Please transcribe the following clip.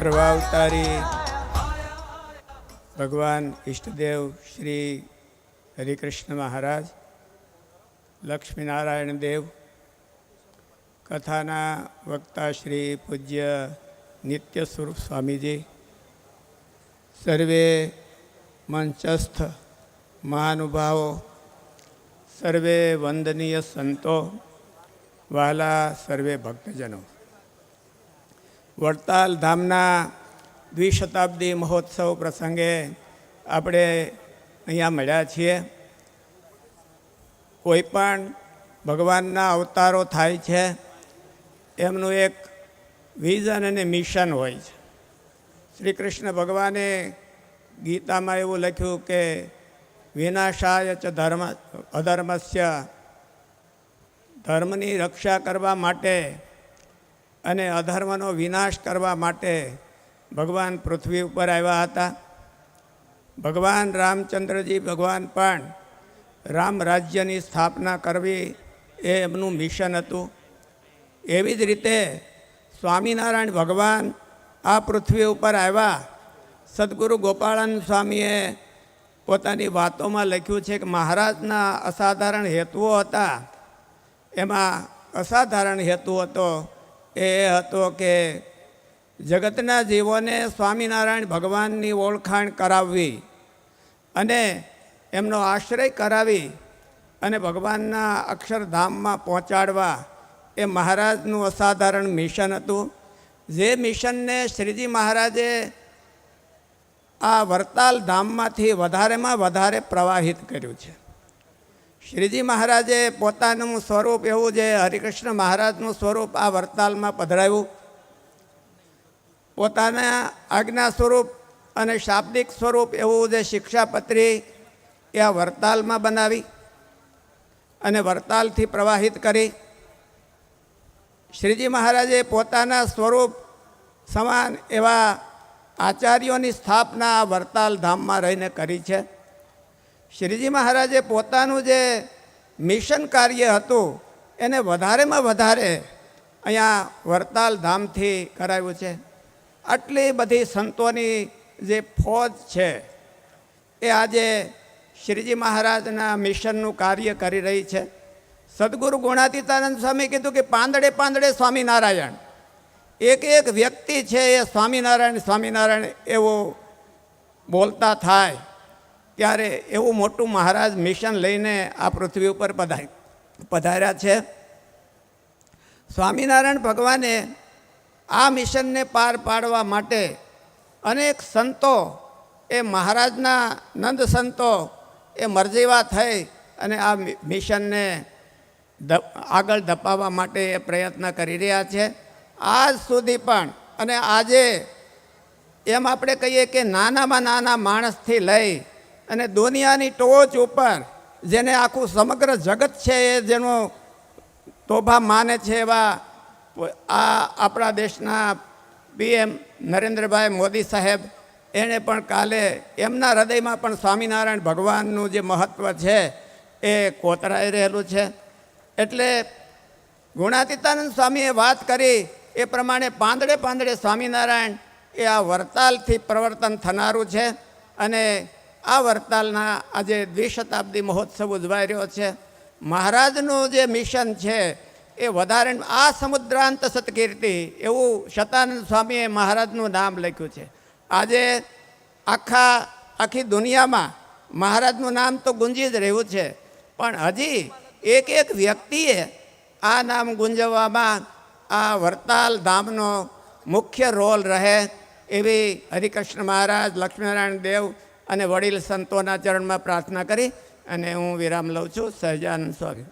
સર્વાવતારી ભગવાન ઈષ્ટદેવ શ્રી હરિકૃષ્ણ મહારાજ, લક્ષ્મીનારાયણ દેવ, કથાના વક્તા શ્રી પૂજ્ય નિત્ય સ્વરૂપ સ્વામીજી, સર્વે મંચસ્થ મહાનુભાવો, સર્વે વંદનીય સંતો, વહાલા સર્વે ભક્તજનો, વડતાલ ધામના દ્વિશતાબ્દી મહોત્સવ પ્રસંગે આપણે અહીંયા મળ્યા છીએ. કોઈ પણ ભગવાનના અવતારો થાય છે, એમનું એક વિઝન અને મિશન હોય છે. શ્રી કૃષ્ણ ભગવાને ગીતામાં એવું લખ્યું કે વિનાશાય ચ અધર્મસ્ય, ધર્મની રક્ષા કરવા માટે અને અધર્મનો વિનાશ કરવા માટે ભગવાન પૃથ્વી ઉપર આવ્યા હતા. ભગવાન રામચંદ્રજી ભગવાન પણ રામ રાજ્યની સ્થાપના કરવી એ એમનું મિશન હતું. એવી જ રીતે સ્વામિનારાયણ ભગવાન આ પૃથ્વી ઉપર આવ્યા. સદગુરુ ગોપાળાનંદ સ્વામીએ પોતાની વાતોમાં લખ્યું છે કે મહારાજના અસાધારણ હેતુઓ હતા. એમાં અસાધારણ હેતુ હતો એ હતો કે જગતના જીવોને સ્વામિનારાયણ ભગવાનની ઓળખાણ કરાવવી અને એમનો આશ્રય કરાવી અને ભગવાનના અક્ષરધામમાં પહોંચાડવા એ મહારાજનું અસાધારણ મિશન હતું. જે મિશનને શ્રીજી મહારાજે આ વરતાલ ધામમાંથી વધારેમાં વધારે પ્રવાહિત કર્યું છે. શ્રીજી મહારાજે પોતાનું સ્વરૂપ એવું જે હરિકૃષ્ણ મહારાજનું સ્વરૂપ આ વરતાલમાં પધરાવ્યું. પોતાના આજ્ઞા સ્વરૂપ અને શાબ્દિક સ્વરૂપ એવું જે શિક્ષાપત્રી એ આ વરતાલમાં બનાવી અને વરતાલથી પ્રવાહિત કરી. શ્રીજી મહારાજે પોતાના સ્વરૂપ સમાન એવા આચાર્યોની સ્થાપના આ વરતાલ ધામમાં રહીને કરી છે. શ્રીજી મહારાજે પોતાનું જે મિશન કાર્ય હતું એને વધારેમાં વધારે અહીંયા વરતાલ ધામથી કરાવ્યું છે. આટલી બધી સંતોની જે ફોજ છે એ આજે શ્રીજી મહારાજના મિશનનું કાર્ય કરી રહી છે. સદગુરુ ગુણાતીતાનંદ સ્વામી કીધું કે પાંદડે પાંદડે સ્વામિનારાયણ, એક એક વ્યક્તિ છે એ સ્વામિનારાયણ સ્વામિનારાયણ એવું બોલતા થાય ત્યારે એવું મોટું મહારાજ મિશન લઈને આ પૃથ્વી ઉપર પધાર્યા છે. સ્વામિનારાયણ ભગવાને આ મિશનને પાર પાડવા માટે અનેક સંતો એ મહારાજના નંદ સંતો એ મરજીવા થઈ અને આ મિશનને આગળ ધપાવવા માટે એ પ્રયત્ન કરી રહ્યા છે આજ સુધી પણ. અને આજે એમ આપણે કહીએ કે નાનામાં નાના માણસથી લઈ અને દુનિયાની ટોચ ઉપર જેને આખું સમગ્ર જગત છે એ જેનો તોભા માને છે એવા આ આપણા દેશના PM નરેન્દ્રભાઈ મોદી સાહેબ, એણે પણ કાલે એમના હૃદયમાં પણ સ્વામિનારાયણ ભગવાનનું જે મહત્ત્વ છે એ કોતરાઈ રહેલું છે. એટલે ગુણાતીતાનંદ સ્વામીએ વાત કરી એ પ્રમાણે પાંદડે પાંદડે સ્વામિનારાયણ એ આ વરતાલથી પ્રવર્તન થનારું છે. અને આ વરતાલના આજે દ્વિશતાબ્દી મહોત્સવ ઉજવાઈ રહ્યો છે. મહારાજનું જે મિશન છે એ વધારે આ સમુદ્રાંત સત્કીર્તિ એવું શતાનંદ સ્વામીએ મહારાજનું નામ લખ્યું છે. આજે આખી દુનિયામાં મહારાજનું નામ તો ગુંજી જ રહ્યું છે, પણ હજી એક એક વ્યક્તિએ આ નામ ગુંજવવામાં આ વરતાલ ધામનો મુખ્ય રોલ રહે એવી હરિકૃષ્ણ મહારાજ, લક્ષ્મીનારાયણ દેવ અને વડીલ સંતોના ચરણમાં પ્રાર્થના કરી અને હું વિરામ લઉં છું. સહજાનંદ સ્વામી.